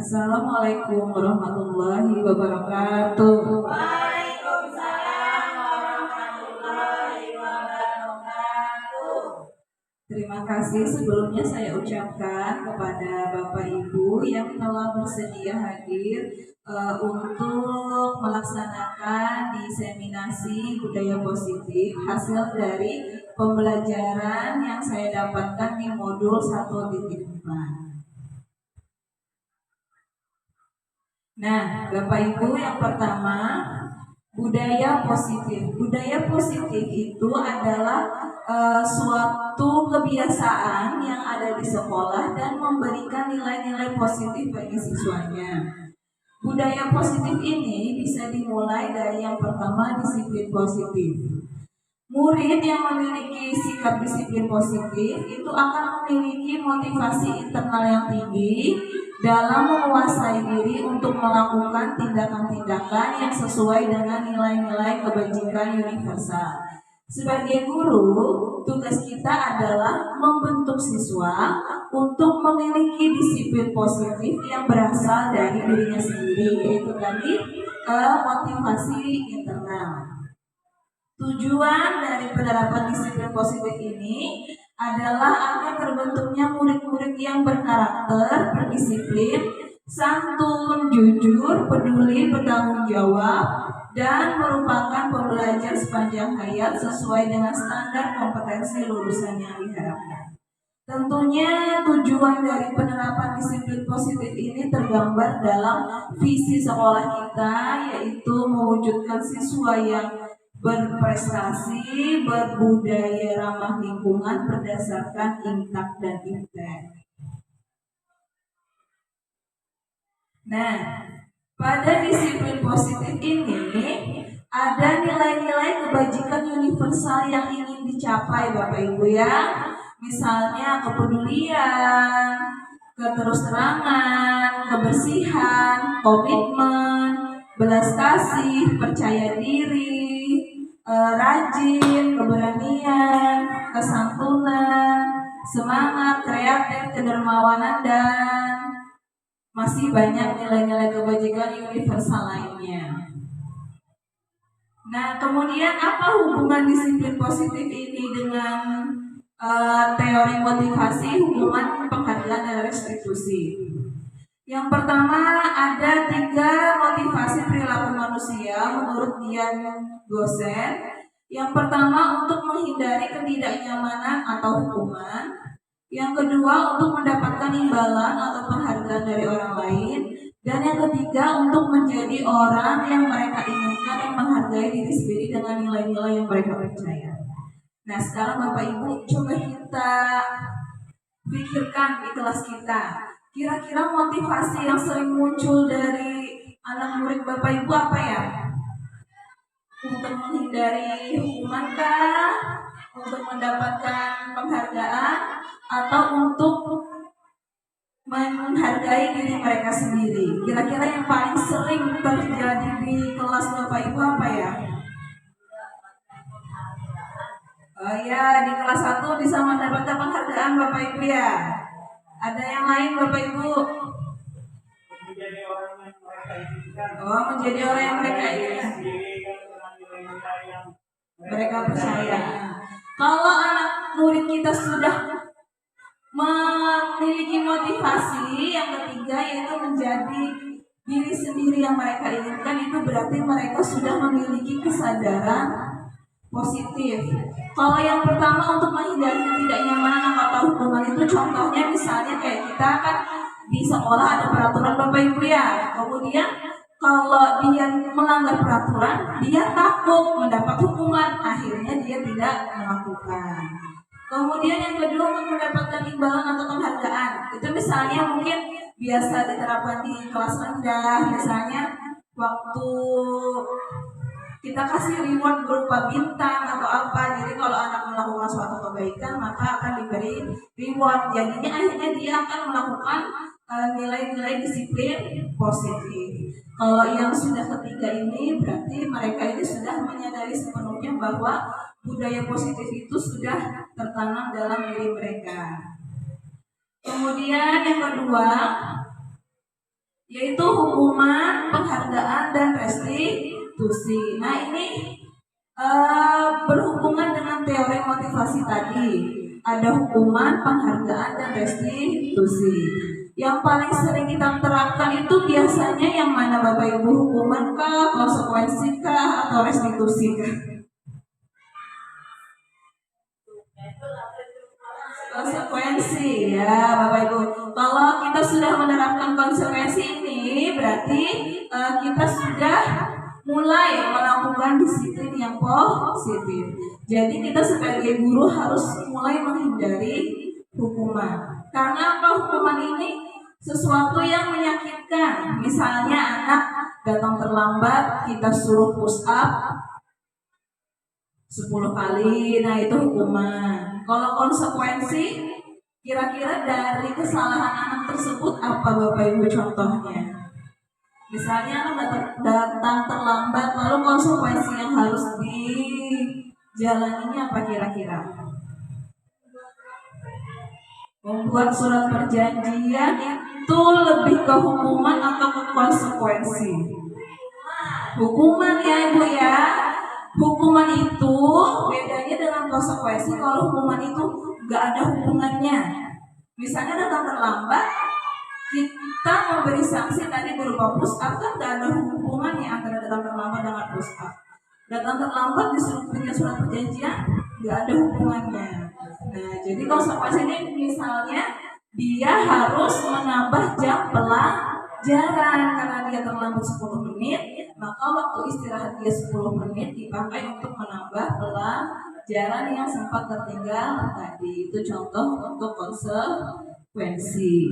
Assalamualaikum warahmatullahi wabarakatuh. Waalaikumsalam warahmatullahi wabarakatuh. Terima kasih sebelumnya saya ucapkan kepada Bapak Ibu yang telah bersedia hadir untuk melaksanakan diseminasi budaya positif hasil dari pembelajaran yang saya dapatkan di modul 1.4. Nah, Bapak Ibu, yang pertama, budaya positif. Budaya positif itu adalah suatu kebiasaan yang ada di sekolah dan memberikan nilai-nilai positif bagi siswanya. Budaya positif ini bisa dimulai dari yang pertama, disiplin positif. Murid yang memiliki sikap disiplin positif itu akan memiliki motivasi internal yang tinggi dalam menguasai diri untuk melakukan tindakan-tindakan yang sesuai dengan nilai-nilai kebajikan universal. Sebagai guru, tugas kita adalah membentuk siswa untuk memiliki disiplin positif yang berasal dari dirinya sendiri, yaitu tadi motivasi internal. Tujuan dari penerapan disiplin positif ini adalah agar terbentuknya murid-murid yang berkarakter, berdisiplin, santun, jujur, peduli, bertanggung jawab, dan merupakan pembelajar sepanjang hayat sesuai dengan standar kompetensi lulusan yang diharapkan. Tentunya tujuan dari penerapan disiplin positif ini tergambar dalam visi sekolah kita, yaitu mewujudkan siswa yang berprestasi, berbudaya ramah lingkungan berdasarkan intak dan intek. Nah, pada disiplin positif ini ada nilai-nilai kebajikan universal yang ingin dicapai, Bapak Ibu ya. Misalnya kepedulian, keterus-terangan, kebersihan, komitmen, belas kasih, percaya diri, rajin, keberanian, kesantunan, semangat, kreatif, kedermawanan, dan masih banyak nilai-nilai kebajikan universal lainnya. Nah, kemudian apa hubungan disiplin positif ini dengan teori motivasi, hubungan penghargaan dan restitusi? Yang pertama, ada 3 motivasi perilaku manusia menurut Dian Gosen. Yang pertama, untuk menghindari ketidaknyamanan atau hukuman. Yang kedua, untuk mendapatkan imbalan atau penghargaan dari orang lain. Dan yang ketiga, untuk menjadi orang yang mereka inginkan dan menghargai diri sendiri dengan nilai-nilai yang mereka percaya. Nah, sekarang Bapak Ibu, coba kita pikirkan di kelas kita. Kira-kira motivasi yang sering muncul dari anak murid Bapak Ibu apa ya? Untuk menghindari hukuman kah? Untuk mendapatkan penghargaan? Atau untuk menghargai diri mereka sendiri? Kira-kira yang paling sering terjadi di kelas Bapak Ibu apa ya? Oh ya, di kelas 1 bisa mendapatkan penghargaan Bapak Ibu ya. Ada yang lain Bapak Ibu? Menjadi orang yang mereka inginkan. Oh, menjadi orang yang mereka inginkan. Mereka percaya. Kalau anak murid kita sudah memiliki motivasi yang ketiga, yaitu menjadi diri sendiri yang mereka inginkan, itu berarti mereka sudah memiliki kesadaran positif. Kalau yang pertama, untuk menghindari ketidaknyamanan atau hukuman, itu contohnya misalnya kayak kita kan di sekolah ada peraturan Bapak Ibu ya. Kemudian kalau dia melanggar peraturan, dia takut mendapat hukuman, akhirnya dia tidak melakukan. Kemudian yang kedua, untuk mendapatkan imbalan atau penghargaan. Itu misalnya mungkin biasa diterapkan di kelas rendah, misalnya waktu kita kasih reward berupa bintang atau apa. Jadi kalau anak melakukan suatu kebaikan, maka akan diberi reward. Jadinya akhirnya dia akan melakukan nilai-nilai disiplin positif. Kalau yang sudah ketiga ini, berarti mereka ini sudah menyadari sepenuhnya bahwa budaya positif itu sudah tertanam dalam diri mereka. Kemudian yang kedua, yaitu hukuman, penghargaan, dan restitusi. Nah ini berhubungan dengan teori motivasi tadi. Ada hukuman, penghargaan, dan restitusi. Yang paling sering kita terapkan itu biasanya yang mana Bapak Ibu? Hukuman kah, konsekuensi kah, atau restitusi kah? Konsekuensi ya Bapak Ibu. Kalau kita sudah menerapkan konsekuensi ini berarti kita sudah mulai melakukan disiplin yang positif. Jadi kita sebagai guru harus mulai menghindari hukuman. Karena apa? Hukuman ini sesuatu yang menyakitkan. Misalnya anak datang terlambat, kita suruh push up 10 kali, nah itu hukuman. Kalau konsekuensi, kira-kira dari kesalahan anak tersebut apa Bapak Ibu contohnya? Misalnya anak datang terlambat, lalu konsekuensi yang harus dijalaninya apa kira-kira? Membuat surat perjanjian itu lebih ke hukuman atau ke konsekuensi? Hukuman ya Ibu ya. Hukuman itu bedanya dengan konsekuensi. Kalau hukuman itu gak ada hubungannya. Misalnya datang terlambat, kita memberi sanksi tadi berupa push up, kan gak ada hubungannya antara datang terlambat dengan push up. Datang terlambat disuruh bikin surat perjanjian, gak ada hubungannya. Nah, jadi konsekuensi ini misalnya dia harus menambah jam pelajaran karena dia terlambat 10 menit, maka waktu istirahat dia 10 menit dipakai untuk menambah pelajaran yang sempat tertinggal tadi. Itu contoh untuk konsekuensi.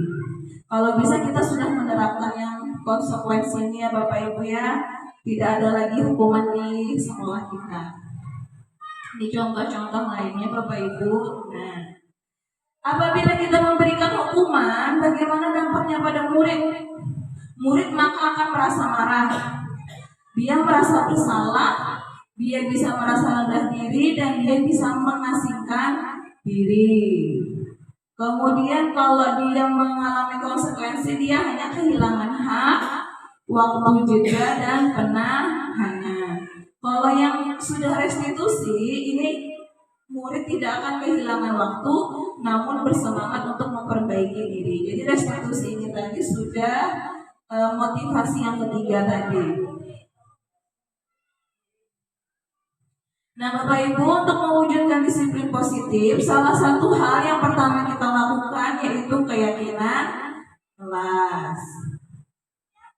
Kalau bisa kita sudah menerapkan yang konsekuensi ini ya Bapak Ibu ya, tidak ada lagi hukuman di sekolah kita. Ini contoh-contoh lainnya Bapak Ibu. Nah, apabila kita memberikan hukuman, bagaimana dampaknya pada murid? Murid maka akan merasa marah. Dia merasa bersalah, dia bisa merasa rendah diri, dan dia bisa mengasingkan diri. Kemudian kalau dia mengalami konsekuensi, dia hanya kehilangan hak, waktu jeda, dan penahanan. Kalau yang sudah restitusi, ini murid tidak akan kehilangan waktu, namun bersemangat untuk memperbaiki diri. Jadi restitusi ini tadi sudah motivasi yang ketiga tadi. Nah Bapak Ibu, untuk mewujudkan disiplin positif, salah satu hal yang pertama kita lakukan yaitu keyakinan kelas.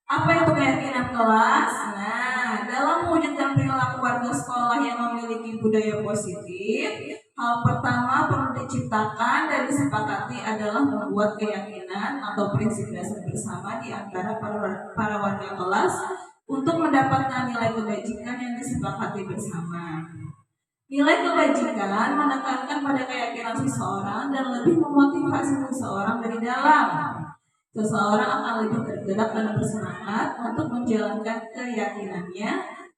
Apa itu keyakinan kelas? Nah, dalam mewujudkan perilaku warga sekolah yang memiliki budaya positif, hal pertama perlu diciptakan dan disepakati adalah membuat keyakinan atau prinsip dasar bersama di antara para warga kelas untuk mendapatkan nilai kebajikan yang disepakati bersama. Nilai kebajikan menekankan pada keyakinan seseorang dan lebih memotivasi seseorang dari dalam. Seseorang akan lebih tergerak dan bersemangat untuk menjalankan keyakinannya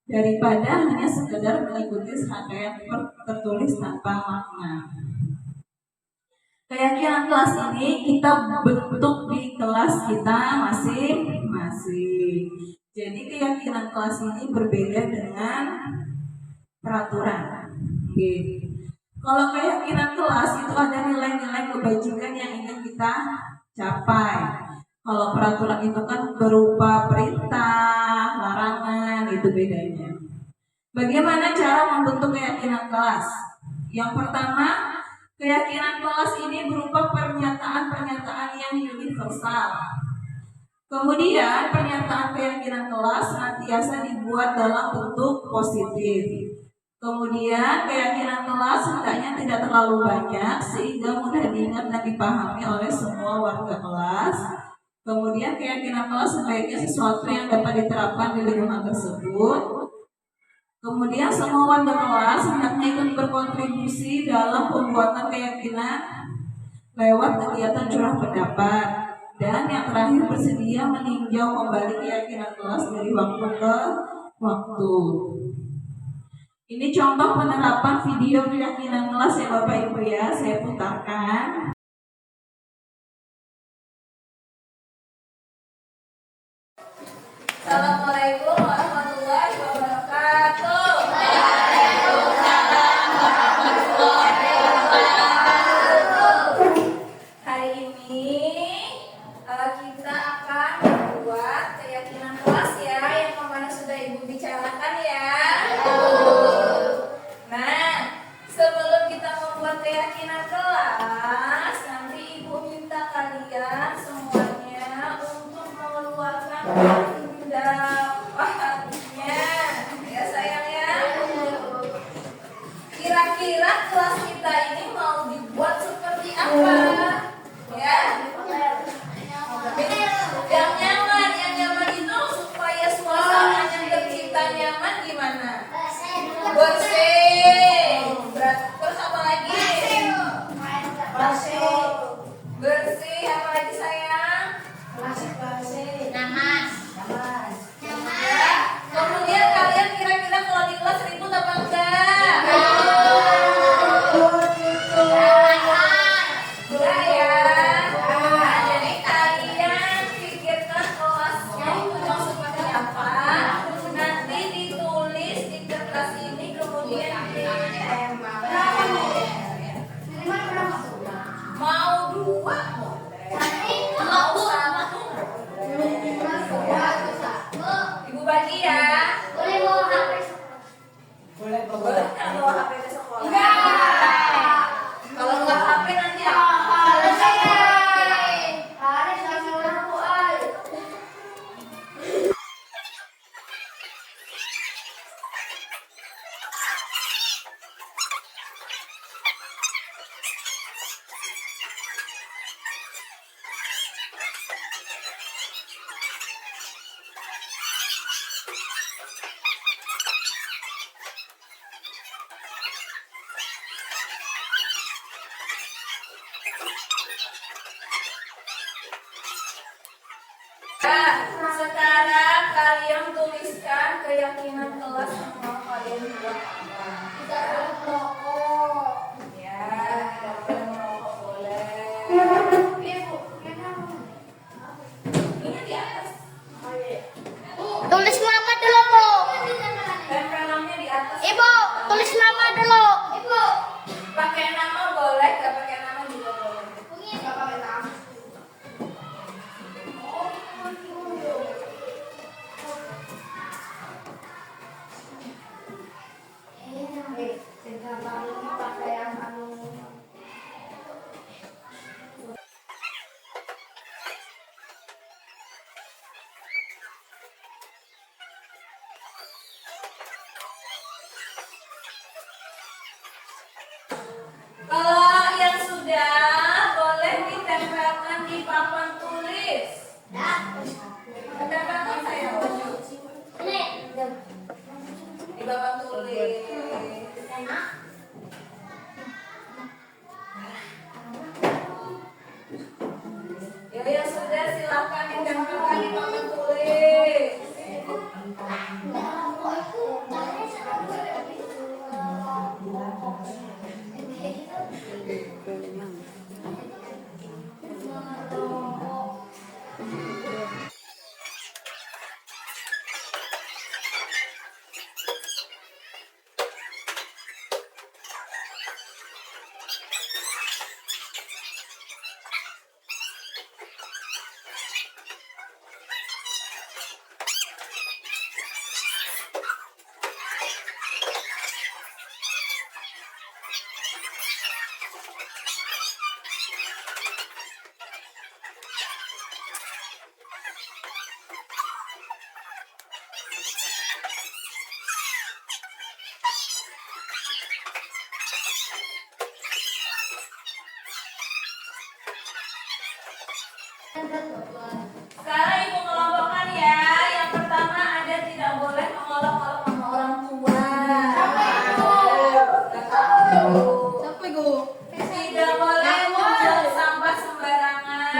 daripada hanya sekedar mengikuti serangkaian tertulis tanpa makna. Keyakinan kelas ini kita bentuk di kelas kita masing-masing. Jadi keyakinan kelas ini berbeda dengan peraturan. Kalau keyakinan kelas itu ada nilai-nilai kebajikan yang ingin kita capai. Kalau peraturan itu kan berupa perintah, larangan, itu bedanya. Bagaimana cara membentuk keyakinan kelas? Yang pertama, keyakinan kelas ini berupa pernyataan-pernyataan yang universal. Kemudian pernyataan keyakinan kelas senantiasa dibuat dalam bentuk positif. Kemudian keyakinan kelas hendaknya tidak terlalu banyak sehingga mudah diingat dan dipahami oleh semua warga kelas. Kemudian keyakinan kelas sebaiknya sesuatu yang dapat diterapkan di lingkungan tersebut. Kemudian semua warga kelas hendaknya ikut berkontribusi dalam pembuatan keyakinan lewat kegiatan curah pendapat. Dan yang terakhir bersedia meninjau kembali keyakinan kelas dari waktu ke waktu. Ini contoh penerapan video keyakinan kelas ya Bapak Ibu ya, saya putarkan. Assalamualaikum warahmatullahi wabarakatuh. Hari ini kita akan membuat keyakinan kelas ya, yang kemarin sudah Ibu bicarakan ya. Nah, sebelum kita membuat keyakinan kelas, nanti Ibu minta kalian semuanya untuk mengeluarkan pendapatnya, ya sayang ya. Kira-kira kelas kita ini mau dibuat seperti apa? Ya, yang nyaman itu supaya suasana yang tercipta nyaman gimana? Bersih. Terus apa lagi? Bersih. Apa lagi sayang? Ya. Kemudian kalian kira-kira kalau di kelas ribut apa enggak? Enggak ya. Nah, jadi kalian pikirkan kelasnya itu mau seperti apa. Nanti ditulis di kertas ini, kemudian ditembak. Mau 2, mau 1. Ibu bagi ya. Boleh nggak bawa HP ke sekolah? Enggak. Kalau nggak HP nanti apa? Nah, sekarang kalian tuliskan keyakinan kelas yang mau kalian buat apa. Ya, tidak boleh merokok, boleh. Ini di atas. Tulis nama dulu, Bu. Tempelannya di atas. Ibu, tulis nama dulu. Ibu. Pakai nama boleh, nggak pakai nama juga boleh. Kalau yang sudah, boleh ditempelkan di papan tulis. Tempelkan saya di papan tulis. Ya, yang sudah silakan ditempelkan di papan tulis. Sekarang Ibu kelompokkan ya. Yang pertama ada tidak boleh mengolok-olok sama orang tua. Tidak boleh membuang sampah sembarangan.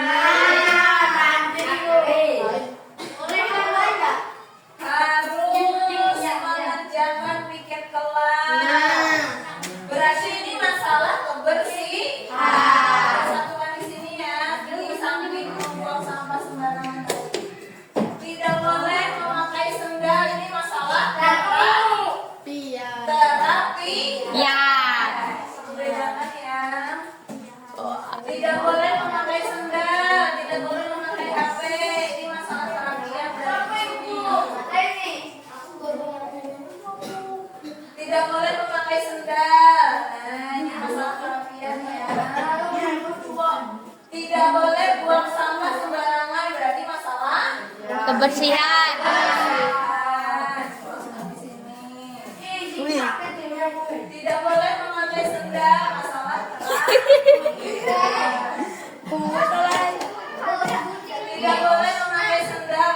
Harus mengerjakan piket kelas. Berarti ini masalah kebersihan. Satukan di sini ya. Di samping membuang sampah sembarangan. Kebersihan. Tidak boleh memakai sendal, masalah tidak boleh memakai sendal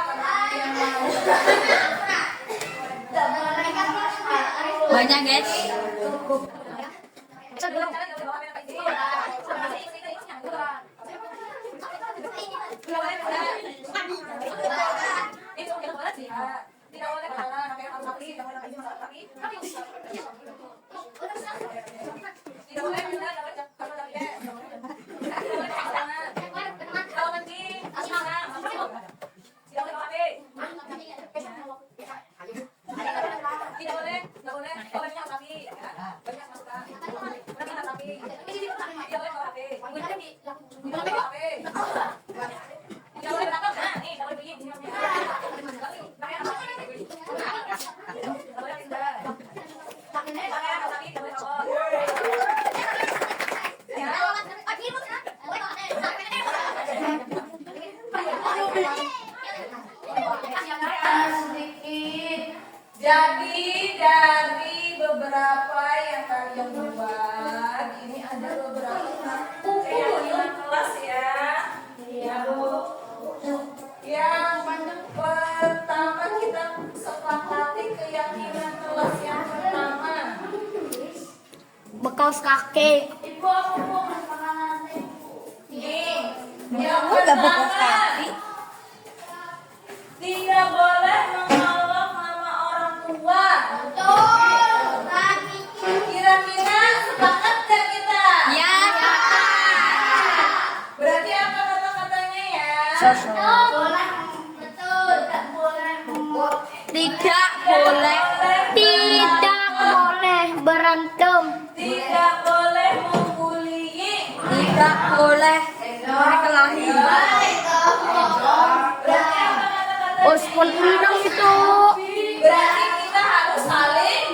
Banyak guys. Jadi dari beberapa yang kalian buat, ini ada beberapa keyakinan kelas ya. Ya Bu. Yang pertama kita sepakati keyakinan kelas yang pertama. Bekas kaki. Ibu apa Bu? Ini yang pertama. Tidak boleh mengolok nama orang tua. Kira-kira sepakat gak kita? Ya. Berarti apa kata-katanya ya? Tidak boleh berantem. Tidak boleh membuli. Tidak boleh berkelahi. Berarti apa kata-katanya? Uspun minum itu. Berarti kita harus saling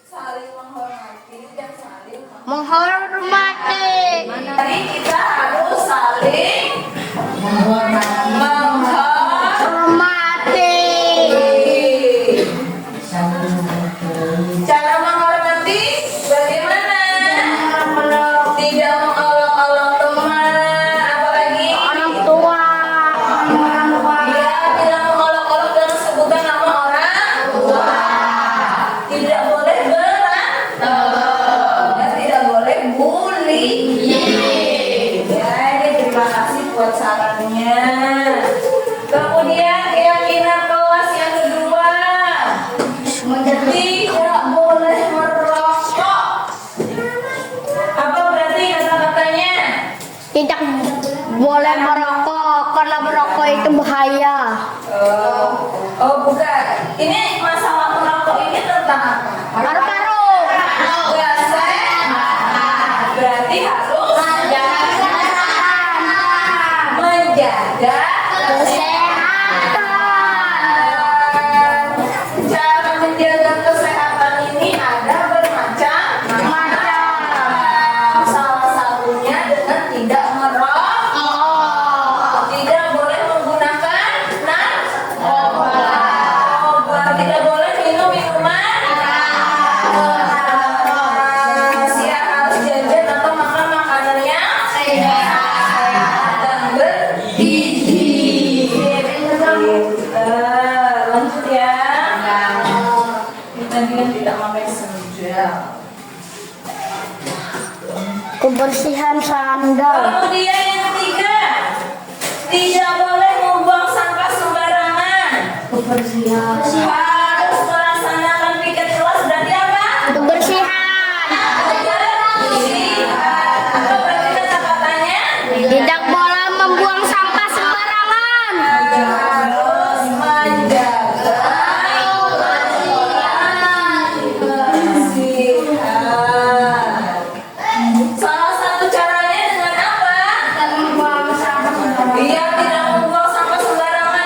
saling menghormati dan saling Menghormati. Jadi kita harus saling menghormati. Cara menghormati bagaimana? Tidak mengolok-olok teman, apalagi Orang tua. ya tidak mengolok-olok dengan sebutan nama orang tua. Tidak boleh berantem dan tidak boleh bully. Jadi terima kasih buat sarannya. Kemudian keyakinan kelas yang kedua, tidak boleh merokok. Apa berarti kata-katanya? Tidak boleh merokok karena merokok itu bahaya. Oh bukan. Ini masalah merokok ini tentang apa? Paru-paru. Nggak sehat. Berarti harus menjaga Kesehatan. cara menjaga kesehatan ini ada bermacam-macam. Salah satunya dengan tidak merokok. Tidak boleh menggunakan narkoba. Tidak boleh minum minuman siang harus jajan atau makan makanan yang sehat dan bergizi. Lanjut ya. Kita dengan tidak memakai sendal. Kebersihan sandal. Kemudian yang ketiga, tidak boleh membuang sampah sembarangan. Kebersihan. Harus melaksanakan piket kelas. Berarti apa? Kebersihan. Apa berarti kata-katanya? Tidak boleh membuang sampah sembarangan. Harus menjaga kebersihan. Salah satu caranya dengan apa? Iya, tidak membuang sampah sembarangan.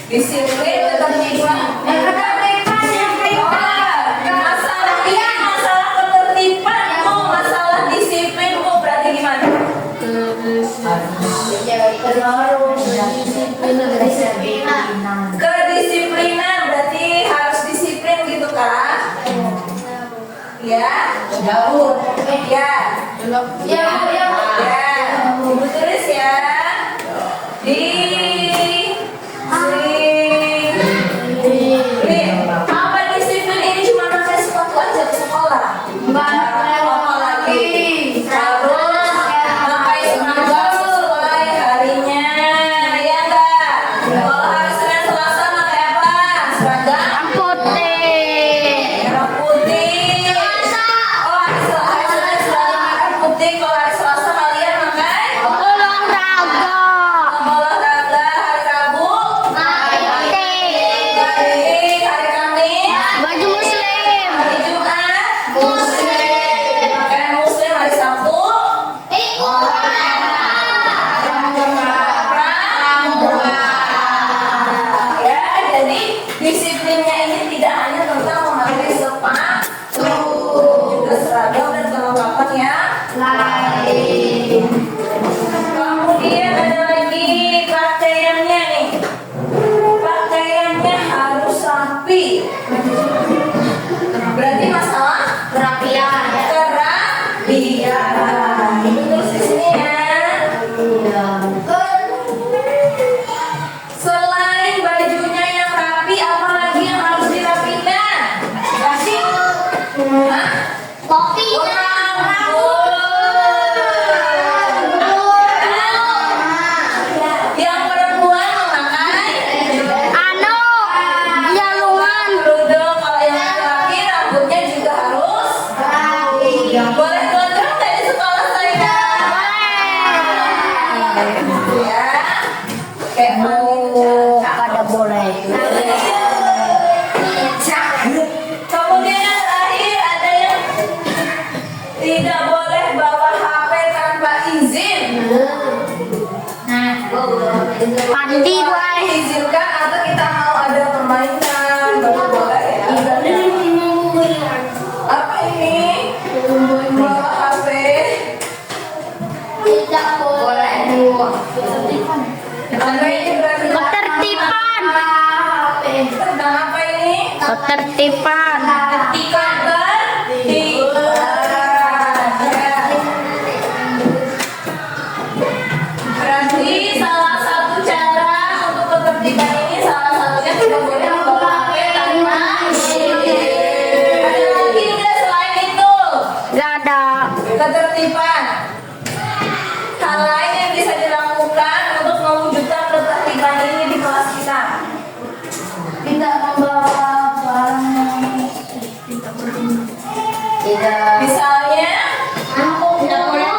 Disiplin ketertiban. Masalah ketertiban tuh, masalah disiplin tuh berarti gimana? Kedisiplinan berarti harus disiplin gitu kan? Ya, jauh. Ya, tulis ya. Disiplin. Apa disiplin ini cuma pakai sepatu aja ke sekolah? Apalagi harus pakai seragam sesuai harinya, ya enggak? Kalau hari Senin Selasa pakai apa? Seragam merah putih. Oh, hari Senin seragam merah putih. Kalau hari Selasa kalian pakai olahraga. Hari Rabu hari Kamis Baju muslim. hari Jumat pakaian muslim, hari Sabtu ya. Jadi disiplinnya ini tidak hanya tentang memakai sepatu, juga seragam dan kelengkapan yang lain. Kemudian ada lagi pakaiannya nih. Pakaiannya harus rapi. Berarti masalah kerapian. Itu tulis di sini ya. Selain bajunya yang rapi, apa lagi yang harus dirapikan? Kasih. Hah? Yang perempuan memakai Jalungan. kerudung. Kalau yang laki-laki rambutnya juga harus boleh gondrong nggak di sekolah saya? Ya. Kayak Pada boleh. Kemudian yang terakhir ada yang tidak boleh bawa HP tanpa izin. Mandi boy. Izinkan atau kita mau ada permainan baru boleh ya. Apa ini? Bawa HP. Tidak boleh. Ada ini berarti Ketertiban. tentang apa ini? Ketertiban. Ketika berarti salah satu cara untuk ketertiban ini salah satunya tidak boleh membawa HP tanpa izin. Ada lagi nggak selain itu? Gak ada. Ketertiban. Hal lain yang bisa dilakukan untuk mewujudkan ketertiban ini di kelas kita. Tidak membawa barang tidak. Misalnya, Tidak boleh.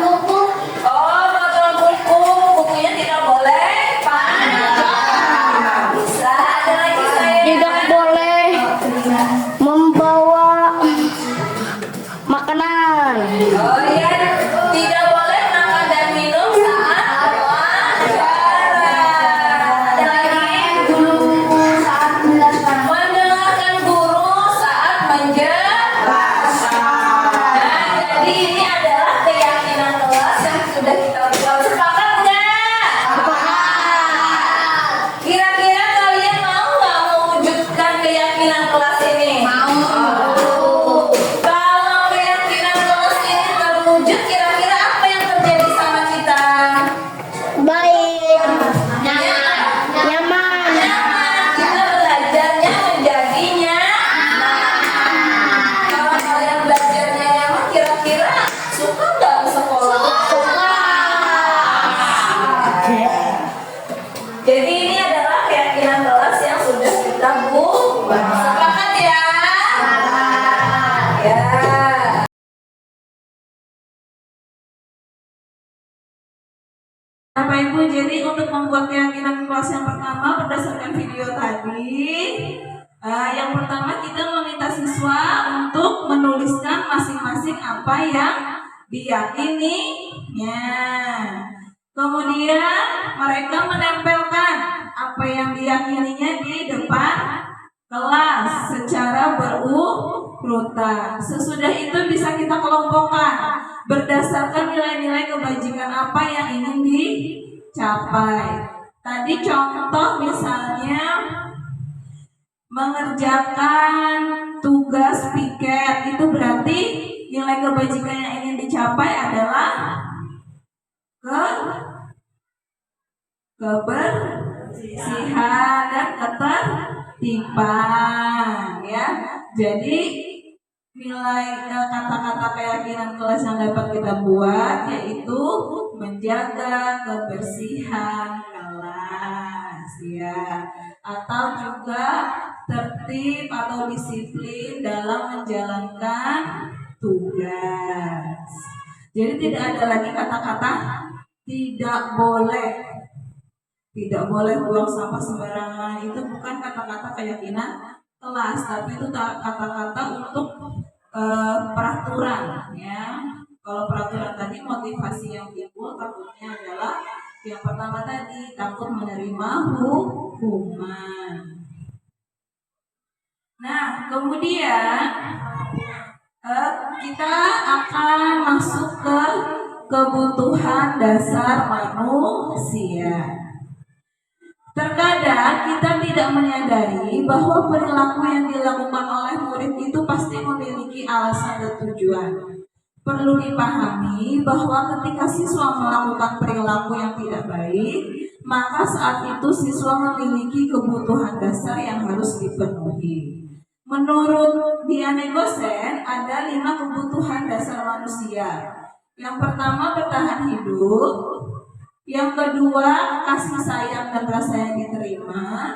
buku. Oh, botol bukunya tidak boleh panjang. Bisa. Ada lagi saya. Tidak boleh membawa makanan. Oh iya, tidak boleh makan dan minum saat wawancara. Ada lagi. Mendengarkan guru saat menjelaskan. Nah, jadi ini adalah keyakinan kelas yang sudah kita buat. Sepakat nggak? Kira-kira kalian mau nggak mewujudkan keyakinan kelas ini? Kalau keyakinan kelas ini terwujud, kira-kira apa yang terjadi sama kita? Baik. Nyaman. Nyaman. Kita belajarnya menjadi nyaman. Kalau kalian belajarnya nyaman, kira-kira suka nggak ke sekolah? Jadi ini adalah keyakinan kelas yang sudah kita buat. Sepakat ya? Ya. Bapak Ibu, jadi untuk membuat keyakinan kelas yang pertama berdasarkan video tadi, yang pertama kita meminta siswa untuk menuliskan masing-masing apa yang diyakininya. Kemudian mereka menempelkan apa yang diyakininya di depan kelas secara berurutan. Sesudah itu bisa kita kelompokkan berdasarkan nilai-nilai kebajikan apa yang ingin dicapai. Tadi contoh misalnya mengerjakan tugas piket, itu berarti nilai kebajikan yang ingin dicapai adalah kebersihan dan ketertiban, ya. Jadi nilai kata-kata keyakinan kelas yang dapat kita buat yaitu menjaga kebersihan kelas, ya, atau juga tertib atau disiplin dalam menjalankan tugas. Jadi tidak ada lagi kata-kata tidak boleh buang sampah sembarangan. Itu bukan kata-kata keyakinan kelas, tapi itu kata-kata untuk peraturan, ya. Kalau peraturan tadi motivasi yang timbul takutnya adalah yang pertama tadi, takut menerima hukuman. Nah, kemudian kita akan masuk ke kebutuhan dasar manusia. Terkadang kita tidak menyadari bahwa perilaku yang dilakukan oleh murid itu pasti memiliki alasan dan tujuan. Perlu dipahami bahwa ketika siswa melakukan perilaku yang tidak baik, maka saat itu siswa memiliki kebutuhan dasar yang harus dipenuhi. Menurut Diane Gosen, ada 5 kebutuhan dasar manusia. Yang pertama, bertahan hidup. Yang kedua, kasih sayang dan rasa yang diterima.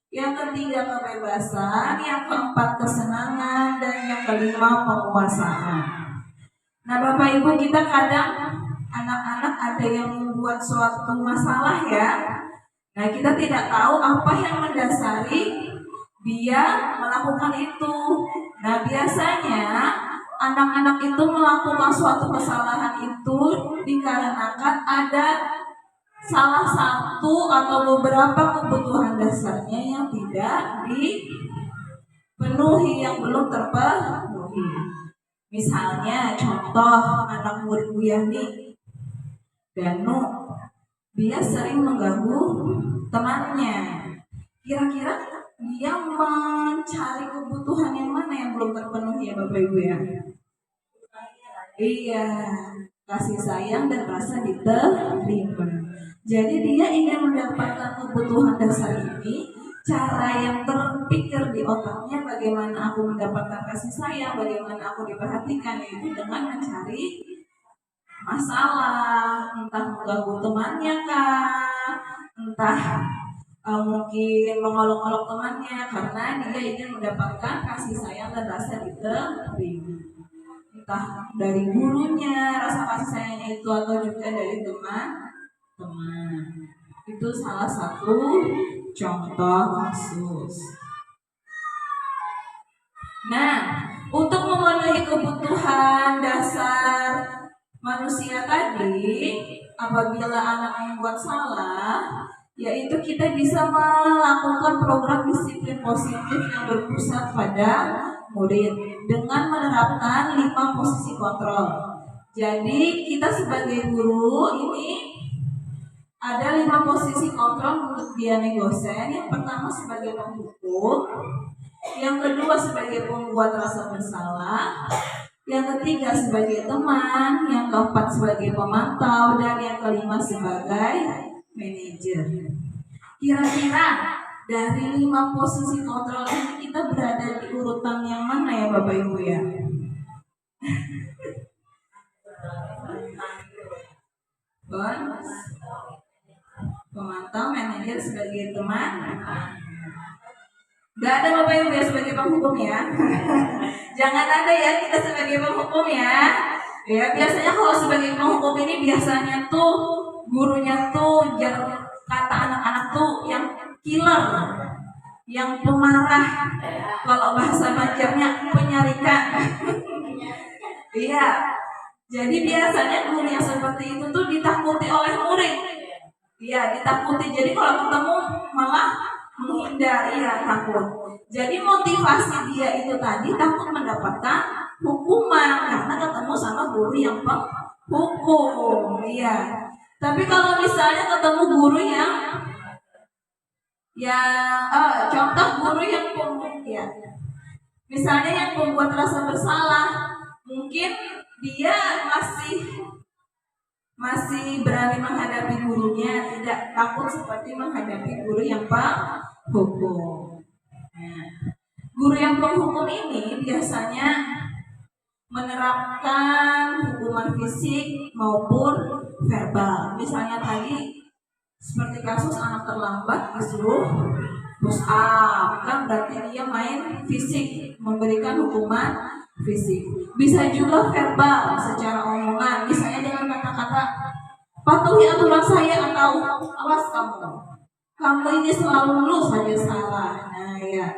Yang ketiga, kebebasan. Yang keempat, kesenangan. Dan yang kelima, penguasaan. Nah, Bapak Ibu, kita kadang anak-anak ada yang membuat suatu masalah, ya. Nah, kita tidak tahu apa yang mendasari dia melakukan itu. Nah, biasanya anak-anak itu melakukan suatu kesalahan itu dikarenakan ada salah satu atau beberapa kebutuhan dasarnya yang tidak dipenuhi, yang belum terpenuhi. Misalnya contoh anak murid Bu Yani, Danu, dia sering mengganggu temannya. Kira-kira dia mencari kebutuhan yang mana yang belum terpenuhi, ya Bapak Ibu, ya? Iya, kasih sayang dan rasa diterima. Jadi dia ingin mendapatkan kebutuhan dasar ini. Cara yang terpikir di otaknya bagaimana aku mendapatkan kasih sayang, bagaimana aku diperhatikan, yaitu dengan mencari masalah, entah mengganggu temannya kah, entah mungkin mengolok-olok temannya karena dia ingin mendapatkan kasih sayang dan rasa diterima. Entah dari gurunya rasa kasih sayangnya itu, atau juga dari teman-teman. Itu salah satu contoh kasus. Nah, untuk memenuhi kebutuhan dasar manusia tadi, apabila anak membuat salah, yaitu kita bisa melakukan program disiplin positif yang berpusat pada murid dengan menerapkan 5 posisi kontrol. Jadi kita sebagai guru ini ada 5 posisi kontrol menurut Diane Gosen. Yang pertama sebagai penghukum, yang kedua sebagai pembuat rasa bersalah, yang ketiga sebagai teman, yang keempat sebagai pemantau, dan yang kelima sebagai manajer. Kira-kira dari 5 posisi kontrol ini kita berada di urutan yang mana, ya Bapak Ibu, ya? Bos, pemantau, manajer sebagai teman. Gak ada Bapak Ibu ya sebagai penghukum, ya. Jangan ada ya kita sebagai penghukum, ya. Ya, biasanya kalau sebagai penghukum ini biasanya tuh gurunya tuh kata anak-anak tuh yang killer, yang pemarah. Kalau bahasa Banjarnya penyarikan. Iya. Jadi biasanya guru yang seperti itu tuh ditakuti oleh murid. Iya, ditakuti. Jadi kalau ketemu malah menghindar, iya takut. Jadi motivasi dia itu tadi takut mendapatkan hukuman karena ketemu sama guru yang penghukum. Iya. Tapi kalau misalnya ketemu guru yang contoh guru yang ya, misalnya yang membuat rasa bersalah, mungkin dia masih berani menghadapi gurunya, tidak takut seperti menghadapi guru yang penghukum. Nah, guru yang penghukum ini biasanya menerapkan hukuman fisik maupun verbal. Misalnya tadi seperti kasus anak terlambat disuruh push up, kan berarti dia main fisik, memberikan hukuman fisik. Bisa juga verbal secara omongan, misalnya dengan kata-kata patuhi aturan saya atau awas kamu ini selalu lulus saja salah. Nah ya,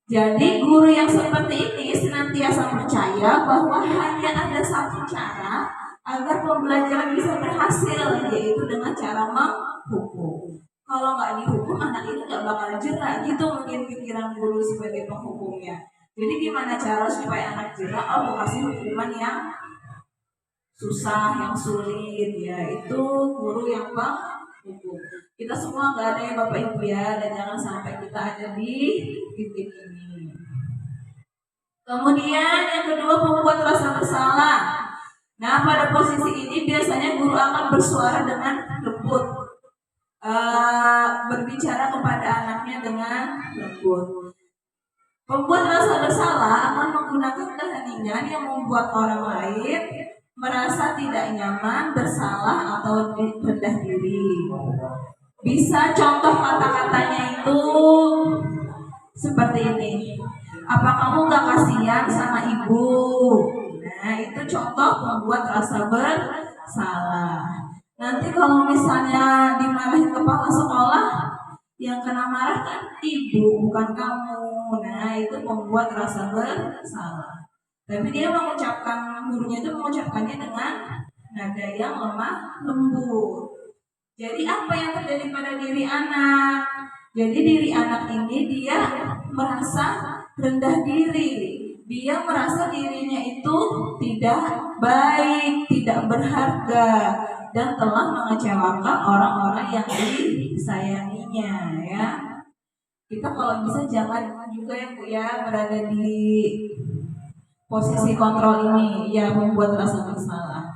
jadi guru yang seperti ini senantiasa percaya bahwa hanya ada satu cara agar pembelajaran bisa berhasil, yaitu dengan cara menghukum. Kalau nggak dihukum, anak ini nggak bakal jerak, gitu mungkin pikiran guru sebagai penghukumnya. Jadi gimana cara supaya anak jerak? Oh, kasih hukuman yang susah, yang sulit, ya itu guru yang penghukum. Kita semua nggak ada ya Bapak Ibu ya, dan jangan sampai kita ada di titik ini. Kemudian yang kedua, membuat rasa bersalah. Nah, pada posisi ini biasanya guru akan bersuara dengan lembut, berbicara kepada anaknya dengan lembut. Pembuat rasa bersalah akan menggunakan keheningan yang membuat orang lain merasa tidak nyaman, bersalah, atau rendah diri. Bisa contoh kata-katanya itu seperti ini. Apa kamu gak kasihan sama ibu? Nah, itu contoh membuat rasa bersalah. Nanti kalau misalnya dimarahin kepala sekolah, yang kena marah kan ibu, bukan kamu. Nah, itu membuat rasa bersalah. Tapi dia gurunya itu mengucapkannya dengan nada yang lemah lembut. Jadi apa yang terjadi pada diri anak? Jadi diri anak ini dia merasa rendah diri. Dia merasa dirinya itu tidak baik, tidak berharga, dan telah mengecewakan orang-orang yang disayanginya, ya. Kita kalau bisa jangan juga ya Bu ya berada di posisi kontrol ini, ya, membuat rasa bersalah.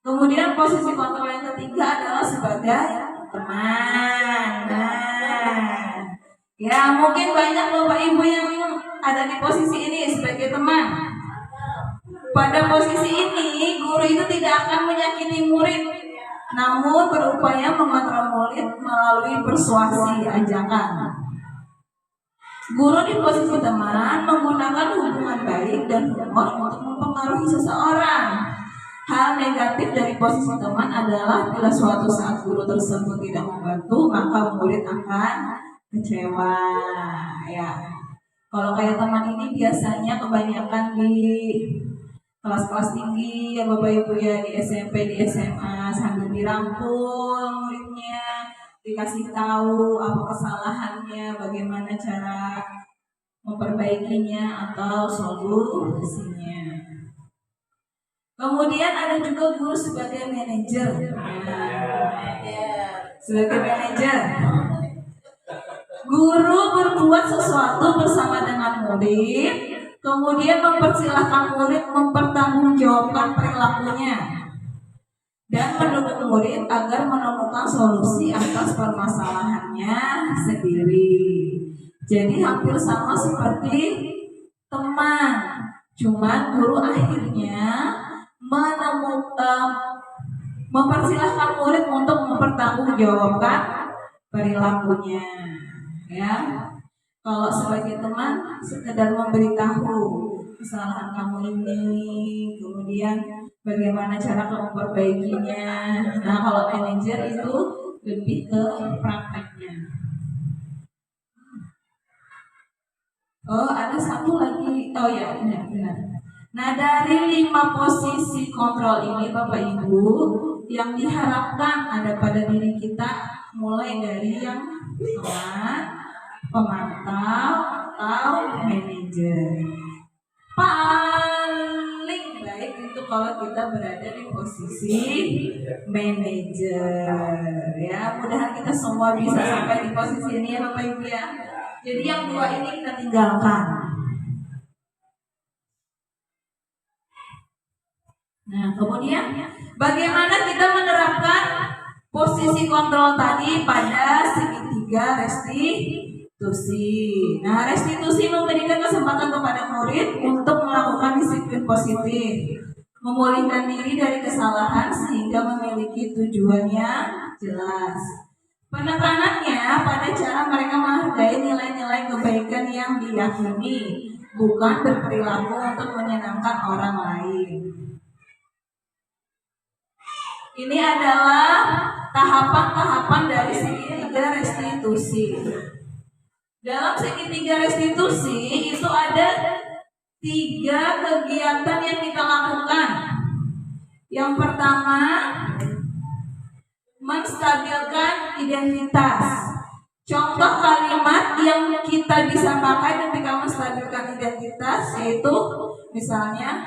Kemudian posisi kontrol yang ketiga adalah sebagai teman. Nah, ya mungkin banyak Bapak Ibu yang ada di posisi ini sebagai teman. Pada posisi ini, guru itu tidak akan menyakiti murid, namun berupaya mengontrol murid melalui persuasi, ajakan. Guru di posisi teman menggunakan hubungan baik dan humor untuk mempengaruhi seseorang. Hal negatif dari posisi teman adalah bila suatu saat guru tersebut tidak membantu, maka murid akan kecewa. Ya, kalau kayak teman ini biasanya kebanyakan di kelas-kelas tinggi ya Bapak Ibu ya, di SMP, di SMA, sambil dirangkul muridnya, dikasih tahu apa kesalahannya, bagaimana cara memperbaikinya atau solusinya. Kemudian ada juga guru sebagai manajer. Sebagai manajer, guru berbuat sesuatu bersama dengan murid, kemudian mempersilahkan murid mempertanggungjawabkan perilakunya dan mendukung murid agar menemukan solusi atas permasalahannya sendiri. Jadi hampir sama seperti teman, cuman guru akhirnya mempersilahkan murid untuk mempertanggungjawabkan perilakunya, ya. Kalau sebagai teman sekedar memberitahu kesalahan kamu ini, kemudian bagaimana cara kamu memperbaikinya. Nah, kalau manajer itu lebih ke prakteknya. Oh, ada satu lagi. Oh ya, benar. Nah, dari 5 posisi kontrol ini Bapak Ibu, yang diharapkan ada pada diri kita mulai dari yang teman, pemantau, atau manajer. Paling baik itu kalau kita berada di posisi manajer. Ya, mudah-mudahan kita semua bisa sampai di posisi ini ya Bapak Ibu ya. Jadi yang 2 ini kita tinggalkan. Nah, kemudian bagaimana kita menerapkan posisi kontrol tadi pada segitiga restitusi. Nah, restitusi memberikan kesempatan kepada murid untuk melakukan disiplin positif, memulihkan diri dari kesalahan sehingga memiliki tujuan yang jelas. Penekanannya pada cara mereka menghargai nilai-nilai kebaikan yang diyakini, bukan berperilaku untuk menyenangkan orang lain. Ini adalah tahapan-tahapan dari segitiga restitusi. Dalam segitiga restitusi itu ada 3 kegiatan yang kita lakukan. Yang pertama, menstabilkan identitas. Contoh kalimat yang kita bisa pakai ketika menstabilkan identitas yaitu misalnya,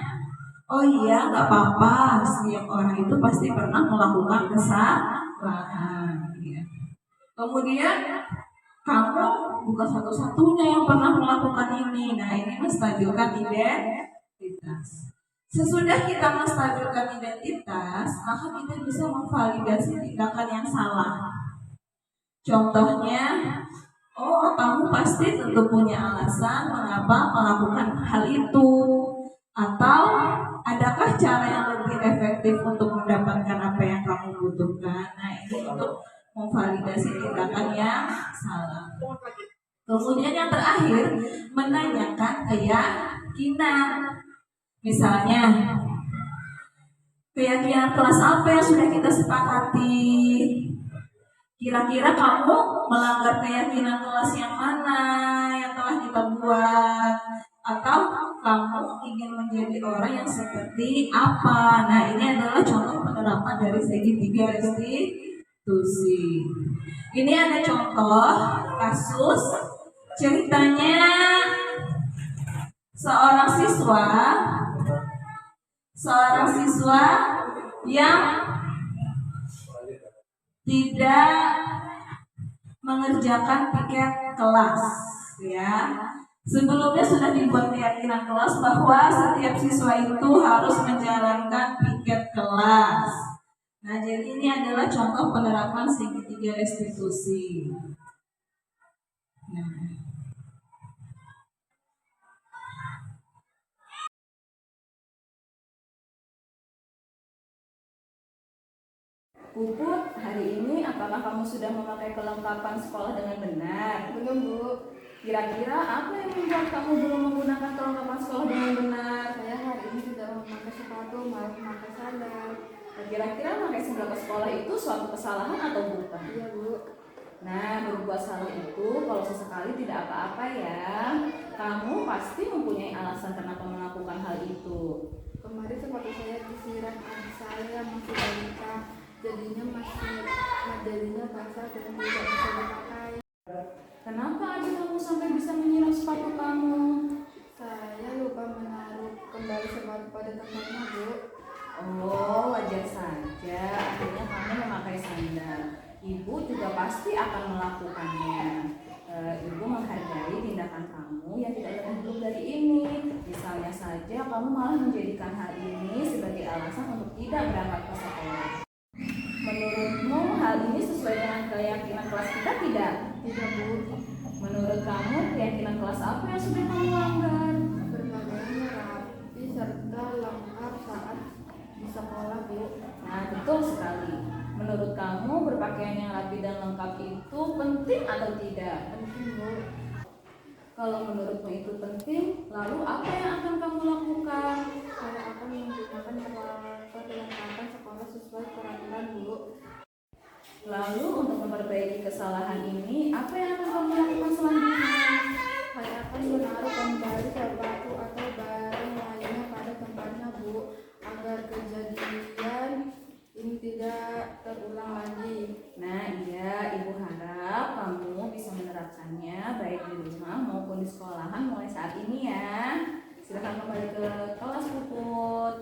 oh iya, nggak apa-apa. Setiap orang itu pasti pernah melakukan kesalahan. Ya. Kemudian kamu bukan satu-satunya yang pernah melakukan ini. Nah, ini menstabilkan identitas. Sesudah kita menstabilkan identitas, maka kita bisa memvalidasi tindakan yang salah. Contohnya, oh kamu pasti tentu punya alasan mengapa melakukan hal itu. Atau adakah cara yang lebih efektif untuk mendapatkan apa yang kamu butuhkan? Nah, ini untuk memvalidasi tindakan yang salah. Kemudian yang terakhir, menanyakan keyakinan. Misalnya, keyakinan kelas apa yang sudah kita sepakati? Kira-kira kamu melanggar keyakinan kelas yang mana yang telah kita buat? Atau kamu ingin menjadi orang yang seperti apa? Nah, ini adalah contoh penerapan dari segitiga restitusi. Ini ada contoh kasus ceritanya seorang siswa yang tidak mengerjakan piket kelas, ya. Sebelumnya sudah dibuat keyakinan kelas bahwa setiap siswa itu harus menjalankan piket kelas. Nah, jadi ini adalah contoh penerapan segitiga restitusi. Nah. Puput, hari ini apakah kamu sudah memakai kelengkapan sekolah dengan benar? Belum, Bu. Kira-kira apa yang membuat kamu belum menggunakan kelengkapan sekolah dengan benar? Saya hari ini tidak memakai sepatu, malah memakai sandal. Kira-kira memakai sandal ke sekolah itu suatu kesalahan atau bukan? Iya, Bu. Nah, berbuat salah itu kalau sesekali tidak apa-apa ya. Kamu pasti mempunyai alasan kenapa melakukan hal itu. Kemarin sepatu saya disiram adik saya yang masih balita. Jadinya basah dan tidak bisa dipakai. Kenapa adik kamu sampai bisa menyiram sepatu kamu? Saya lupa menaruh kembali sepatu pada tempatnya, Bu. Oh, wajar saja. Akhirnya kamu memakai sandal. Ibu juga pasti akan melakukannya. Ibu menghargai tindakan kamu yang tidak lebih buruk dari ini. Misalnya saja kamu malah menjadikan hal ini sebagai alasan untuk tidak berangkat ke sekolah. Menurutmu hal ini sesuai dengan keyakinan kelas kita tidak? Tidak, Bu. Menurut kamu keyakinan kelas apa yang sudah kamu langgar? Berpakaiannya rapi serta lengkap saat di sekolah, Bu. Nah, betul sekali. Menurut kamu berpakaian yang rapi dan lengkap itu penting atau tidak? Penting, Bu. Kalau menurutmu itu penting, lalu apa yang akan kamu lakukan? Saya akan menggunakan perlengkapan sekolah sesuai peraturan, Bu. Lalu untuk memperbaiki kesalahan ini, apa yang akan kamu lakukan selanjutnya? Saya akan menaruh kembali sepatu atau barang lainnya pada agar kejadian ini tidak terulang lagi. Nah, iya, Ibu harap kamu bisa menerapkannya baik di rumah maupun di sekolahan mulai saat ini ya. Silakan kembali ke kelas, Puput.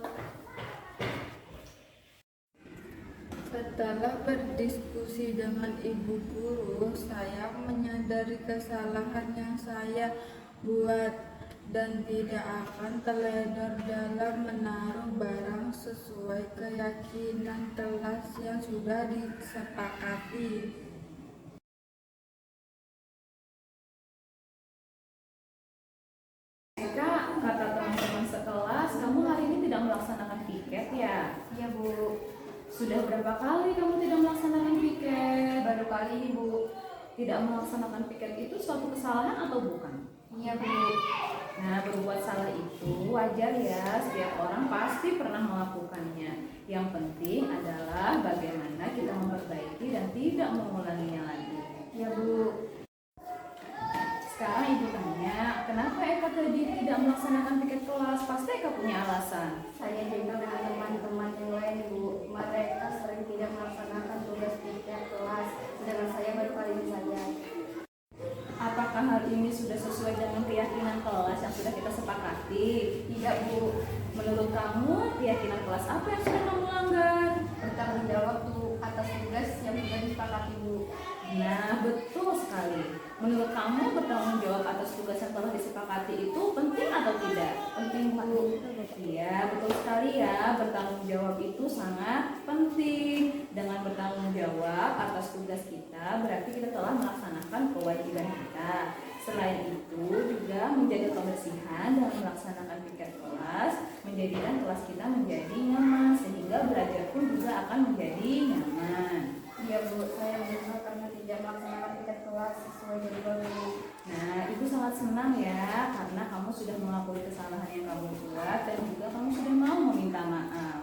Setelah berdiskusi dengan ibu guru, saya menyadari kesalahan yang saya buat dan tidak akan teledor dalam menaruh barang sesuai keyakinan kelas yang sudah disepakati. Kak, kata teman-teman sekelas, kamu hari ini tidak melaksanakan piket ya? Iya Bu, Sudah berapa kali kamu tidak melaksanakan piket? baru kali ini Bu. Tidak melaksanakan piket itu suatu kesalahan atau bukan? Iya Bu. Nah, berbuat salah itu wajar ya, setiap orang pasti pernah melakukannya. Yang penting adalah bagaimana kita memperbaiki dan tidak mengulanginya lagi. Iya Bu. Sekarang Ibu tanya, kenapa Eka tadi tidak melaksanakan piket kelas? Pasti Eka punya alasan. Saya juga dengan teman-teman yang lain Bu. Mereka sering tidak melaksanakan tugas piket kelas, sedangkan saya baru kali ini saja. Apakah hal ini sudah sesuai dengan keyakinan kelas yang sudah kita sepakati? Tidak Bu. Menurut kamu, keyakinan kelas apa yang sudah kamu langgar? Bertanggung jawab Bu atas tugas yang sudah disepakati Bu. Nah, betul sekali. Menurut kamu, bertanggung jawab atas tugas yang telah disepakati itu penting atau tidak? Penting Bu. Iya, betul sekali ya. Bertanggung jawab itu sangat penting. Dengan bertanggung jawab atas tugas kita, berarti kita telah melaksanakan kewajiban kita. Selain itu, juga menjaga kebersihan dan melaksanakan piket kelas, menjadikan kelas kita menjadi nyaman, sehingga belajar pun juga akan menjadi nyaman. Iya Bu, saya menyesal karena tidak melaksanakan piket kelas sesuai jadwal Bu. Nah, Ibu sangat senang ya, karena kamu sudah mengakui kesalahan yang kamu buat dan juga kamu sudah mau meminta maaf.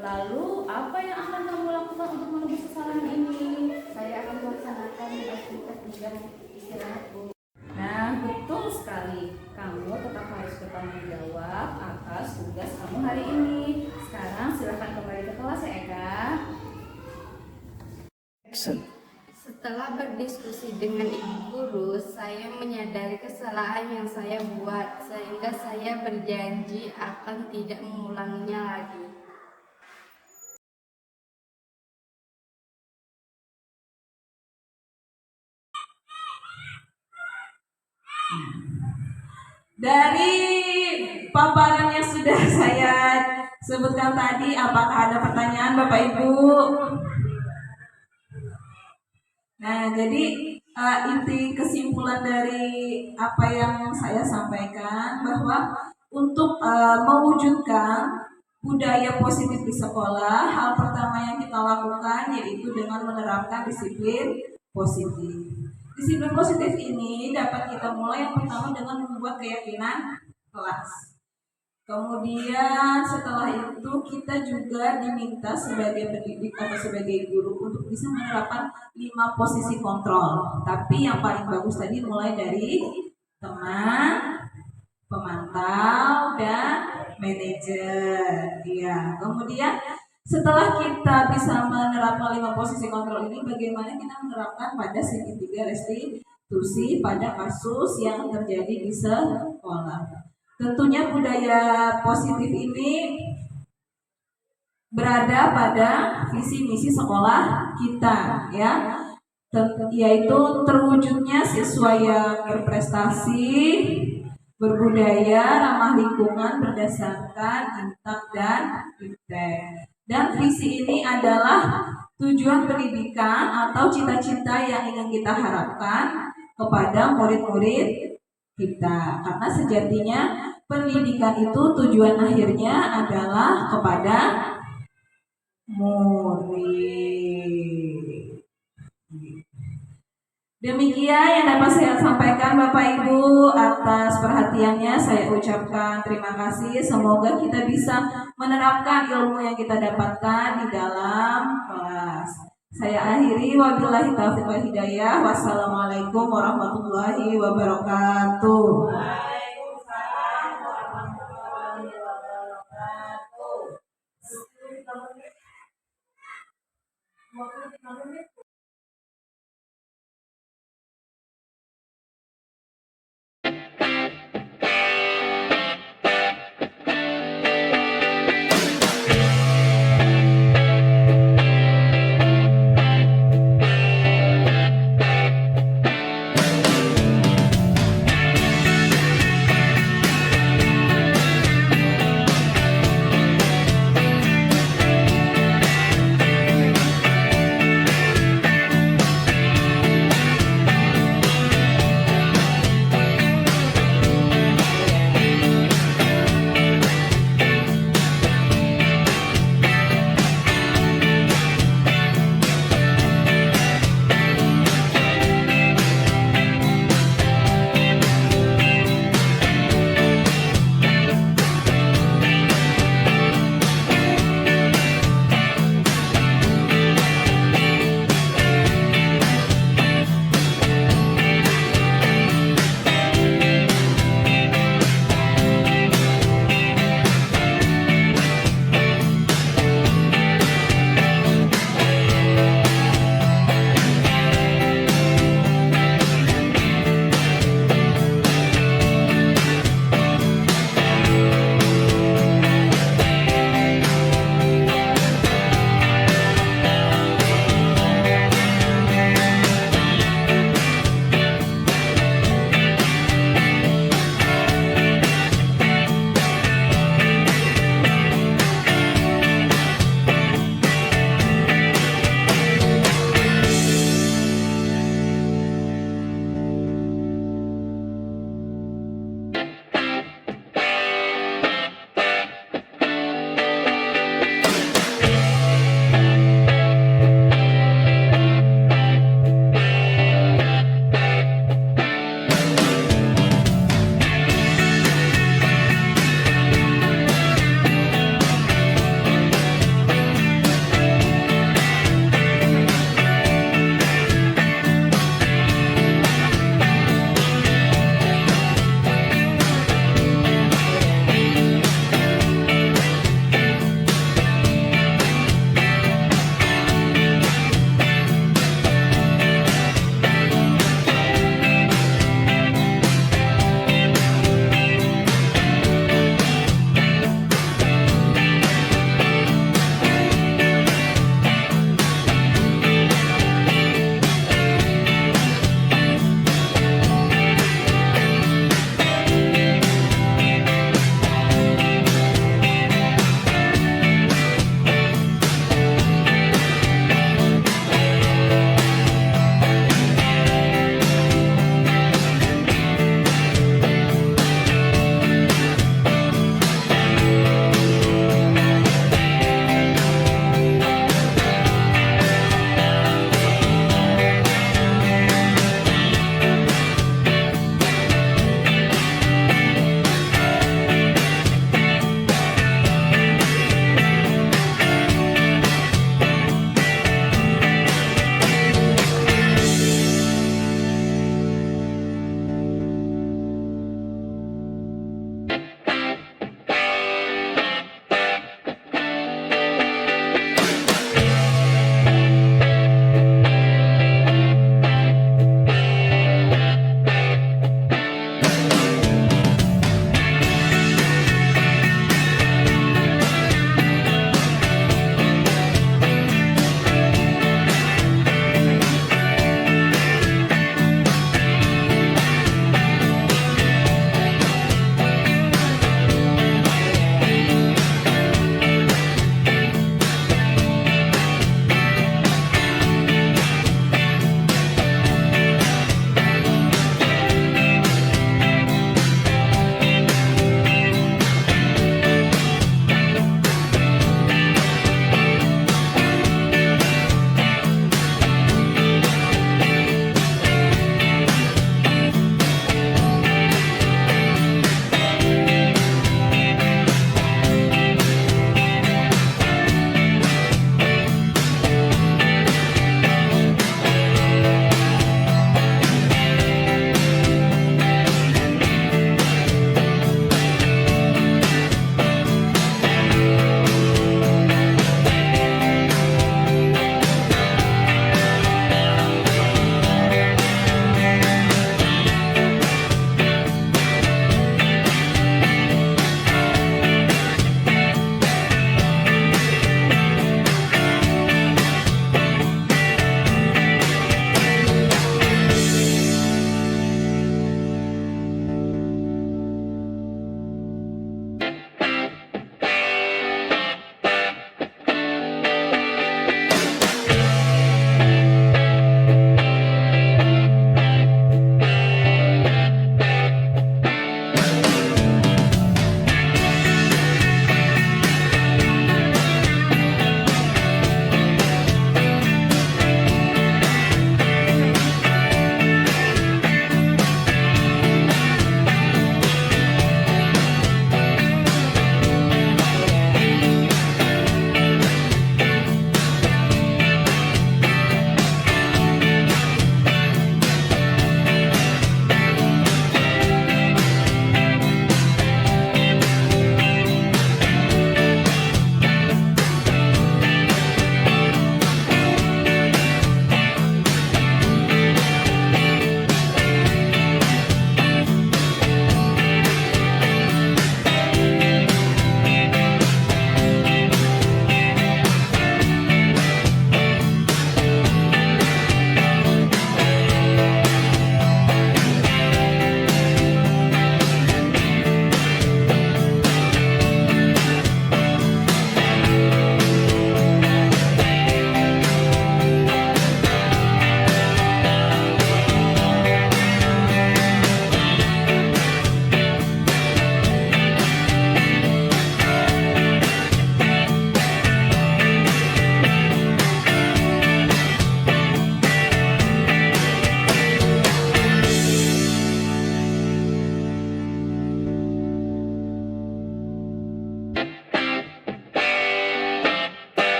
Lalu, apa yang akan kamu lakukan untuk menebus kesalahan ini? Saya akan melaksanakan aktivitas di jam istirahat Bu. Nah, betul sekali. Kamu tetap harus bertanggung jawab atas tugas kamu hari ini. Sekarang silakan kembali ke kelas ya, Eka. Setelah berdiskusi dengan ibu guru, saya menyadari kesalahan yang saya buat, sehingga saya berjanji akan tidak mengulanginya lagi. Dari paparan yang sudah saya sebutkan tadi, apakah ada pertanyaan Bapak Ibu? Nah, jadi inti kesimpulan dari apa yang saya sampaikan bahwa untuk mewujudkan budaya positif di sekolah, hal pertama yang kita lakukan yaitu dengan menerapkan disiplin positif. Disiplin positif ini dapat kita mulai yang pertama dengan membuat keyakinan kelas. Kemudian setelah itu kita juga diminta sebagai pendidik atau sebagai guru untuk bisa menerapkan 5 posisi kontrol. Tapi yang paling bagus tadi mulai dari teman, pemantau, dan manajer. Ya, kemudian setelah kita bisa menerapkan 5 posisi kontrol ini, bagaimana kita menerapkan pada segitiga restitusi pada kasus yang terjadi di sekolah. Tentunya budaya positif ini berada pada visi misi sekolah kita, ya, yaitu terwujudnya siswa yang berprestasi, berbudaya, ramah lingkungan berdasarkan INTAP dan IPTEK. Dan visi ini adalah tujuan pendidikan atau cita-cita yang ingin kita harapkan kepada murid-murid kita, karena sejatinya pendidikan itu tujuan akhirnya adalah kepada murid. Demikian yang dapat saya sampaikan Bapak Ibu. Atas perhatiannya saya ucapkan terima kasih. Semoga kita bisa menerapkan ilmu yang kita dapatkan di dalam kelas. Saya akhiri, wabillahi taufiq wal hidayah. Wassalamualaikum warahmatullahi wabarakatuh.